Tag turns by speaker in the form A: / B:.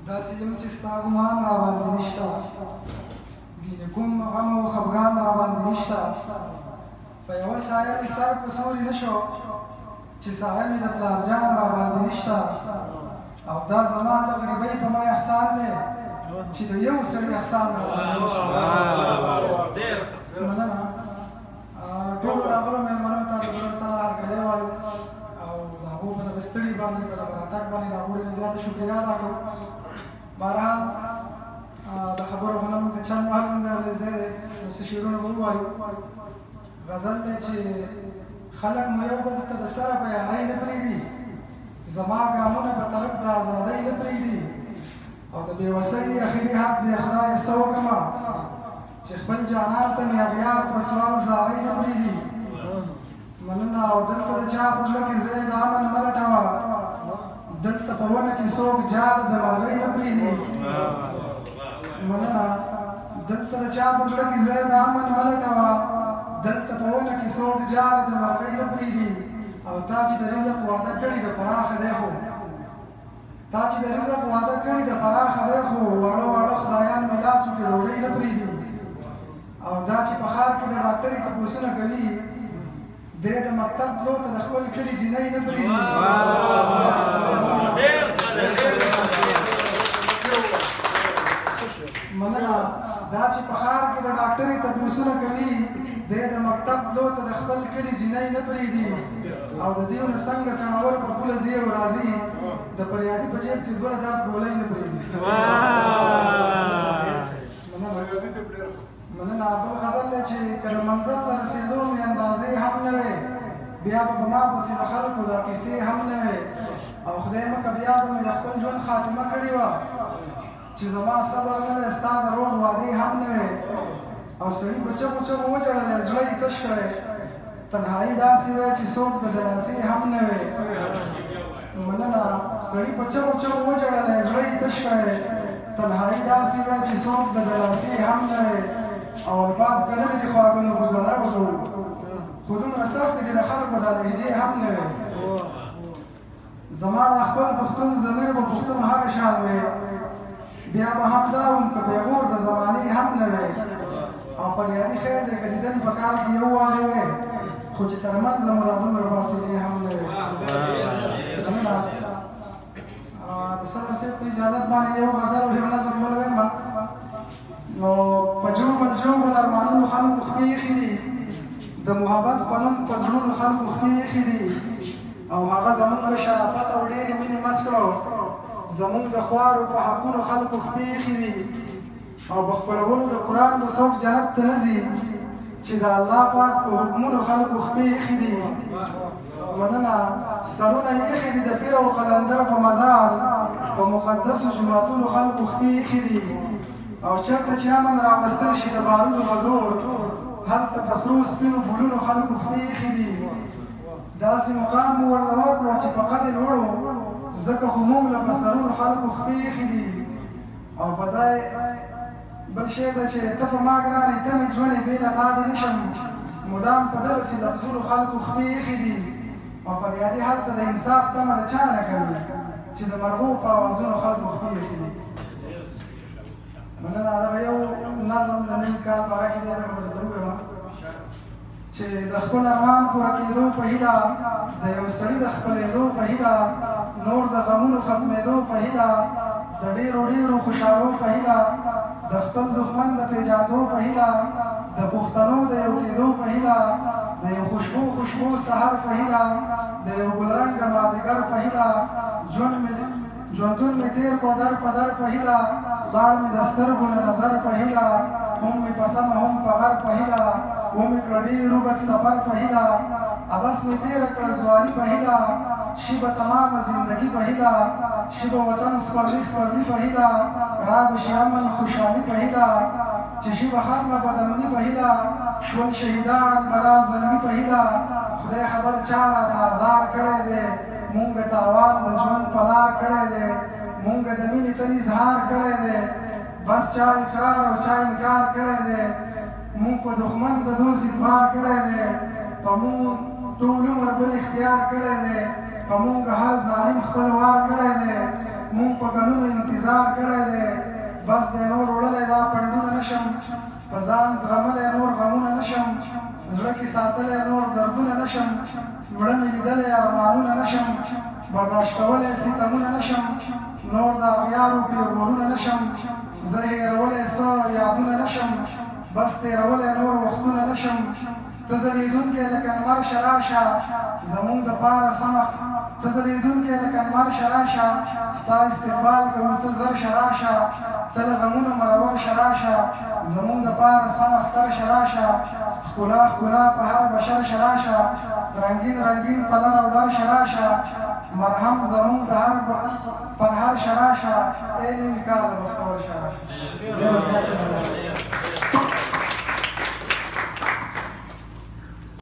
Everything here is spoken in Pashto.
A: داسې یم چې ستا ګمان راباندې نشته، ګینې کوم غم او خفګان راباندې نشته. په یوه سایه مې سر په سوري نه شو چې سایه مې د پلار جان راباندې نشته. او دا زما د غریبۍ په ما احسان دی چې د یو سړي احسان راباندې نشته. مننه. ټولو راغلو مېلمنو ته د زړه له تله هرکلی وایو او د هغو په دغه ستړي باندې په دغه راتګ باندې د هغو ډېره زیاته شکریه ادا کړو. بهرحال د خبرو غو نه مونږ ته چند معلوم دی ولې ځای دی نو څه شعرونه به ووایو. غزل دی چې خلک مو یو بل ته د سره په یارۍ نه پرېږدي، زما ګامونه په طرف د ازادۍ نه پرېږدي. او د بېوسۍ اخري حد دی خدایه څه وکړمه چې خپل جانان ته مې اغیار په سوال زارۍ نه پرېږدي. مننه. او دلته د چا په زړه کې ځای د امن مه لټوه، دلته په ونه کې څوک جال د مرغۍ نه پرېږدي. مننه. دلته د چا په زړه کې ځای د امن مه لټوه، دلته په ونه کې څوک جال د مرغۍ نه پرېږدي. او تا چې د رزق وعده کړي د پراخه دی خو تا چې د رزق وعده کړي د پراخه دی خو واړه واړه خدایان مې لاسو کې ډوډۍ نه پرېږدي. او دا چې په ښار کې د ډاکټرې تپوسونه کوي دی د مکتب تلو ته د خپل کلي جینۍ نه پرېږدي. مننه. دا چې په ښار کې د ډاکټرې تپوسونه کوي دی د مکتب تلو ته د خپل کلي جینۍ نه پرېږدي. او د دیو نه څنګه سڼور په پوله ځي او راځي، د فریادي په جیب کې دوه درد ګولۍ نه پرېږدي. مننه. بل غزل دی چې که د منزل ته رسېدو مې اندازې هم نه وې، بیا به په ما پسې د خلکو دا کیسې هم نه وې. او خدای مکه بیا به مې د خپل ژوند خاتمه کړې وه چې زما صبر نه دی ستا د روغ وعدې هم نه وې. او سړي په چغو چغو وژړلی زړه یې تش کړی، تنهایي داسې وی چې څوک د دلاسې هم نه وې. مننه. سړي په چغو چغو وژړلی زړه یې تش کړی، تنهایي داسې وی چې څوک د دلاسې هم نه وې. او الفاظ ګڼلي دي خواږه ګزاره به کوو، خو دومره سختې دي د خلکو دا لهجې هم نه وې. زما د خپل پښتون ضمیر به پښتون هغه شان وې، بیا به هم دا وم که پیغور د زمانې هم نه وې. او فریادي خیر دی که دیدن په کال کې یو وارې وې، خو چې تر منځه مو را دومره فاصلې هم نه وې. مننه. د صدر صاحب په اجازت باندې یو غزل او یو نظم بل ویمه. نو په جوبل جوبل ارمانونو خلکو خپې ایښي دي، د محبت په نوم په زړونو خلکو خپې ایښي دي. او هغه زموږ له شرافت او ډېرې مینې مست کړو، زموږ د خوارو په حقونو خلکو خپې ایښي دي. او په خپلولو د قرآن به څوک جنت ته نه ځي چې د الله پاک په حکمونو خلکو خپې ایښي دي. مننه. سرونه یې ایښي دي د پیر او قلندر په مزار، په مقدسو جوماتونو خلکو خپې ایښي دي. او چېرته چې امن راوستل شي د بارودو په زور، هلته په سرو سپینو پلونو خلکو خپې ایښي دي. داسې مقام مو ورته ورکړو چې په قد لوړو، ځکه خو موږ له په سرونو خلکو خپې ایښي دي. او په ځای بل شعر دی چې ته په ما ګرانې ته مې ژوندې بې له تا دې نشم، مدام په دغسې لفظونو خلکو خپې ایښي دي. او فریادي هلته د انصاف تمه د چا نه کوي چې د مرغو په اوازونو خلکو خپې ایښي دي. مننه. دغه یو نظم د نوي کال باره کې دی، دغه به درته ووایم چې د خپل ارمان پوره کېدو په هیله، د یو سړي د خپلېدو په هیله، نور د غمونو ختمېدو په هیله، د ډېرو ډېرو خوشحالو په هیله، د خپل دښمن د پېژاندو په هیله، د پښتنو د یو کېدو په هیله، د یو خوشبو خوشبو سحر په هیله، د یو ګلرنګه مازدیګر په هیله، ژوندون مې تېر کړو در په در په هیله، لاړ مې د سترګو نه نظر په هیله، هم مې په سمه هم په غر په هیله، ومې کړه ډېر اوږد سفر په هیله، ابس مې تېره کړه ځواني په هیله، شي به تمامه زندګي په هیله، شي به وطن سپرلي سپرلي په هیله، را به شي امن خوشحالي په هیله، چې شي به ختمه بدامني په هیله، شول شهیدان بلا ظلمي په هیله. خدای خبر چا راته ازار کړی دی، مونږ تاوان د ژوند په لار کړی دی، مونږ د مینې تل اظهار کړی دی، بس چا اقرار او چا انکار کړی دی، مونږ په دښمن د دوست اعتبار کړی دی، په مونږ ټول عمر بل اختیار کړی دی، په مونږ هر ظالم خپل وار کړی دی. مونږ په کلونو انتظار کړی دی بس دی نور وړلی دا پنډونه نشم په ځان زغملی نور غمونه نشم زړه کې ساتلی نور دردونه نشم مړه مې لیدلی ارمانونه نشم برداشت کولی ستمونه نشم نور د اغیارو پیغورونه نشم زه هېرولی څه یادونه نشم بس تېرولی نور وختونه نشم ته ځلېدونکی لکه لمر شه راشه زمونږ دپاره سمخ ته ځلېدونکی لکه لمر شه راشه ستا استقبال کوو ته زر شه راشه ته له غمونو مرور شه راشه زمونږ دپاره سم اختر شه راشه ښکلا ښکلا په هر بشر شه راشه رنګین رنګین په لر او بر شه راشه مرهم زمونږ د هر پر هر شه راشه ای نوي کاله بختور شه راشه ډېره زیاته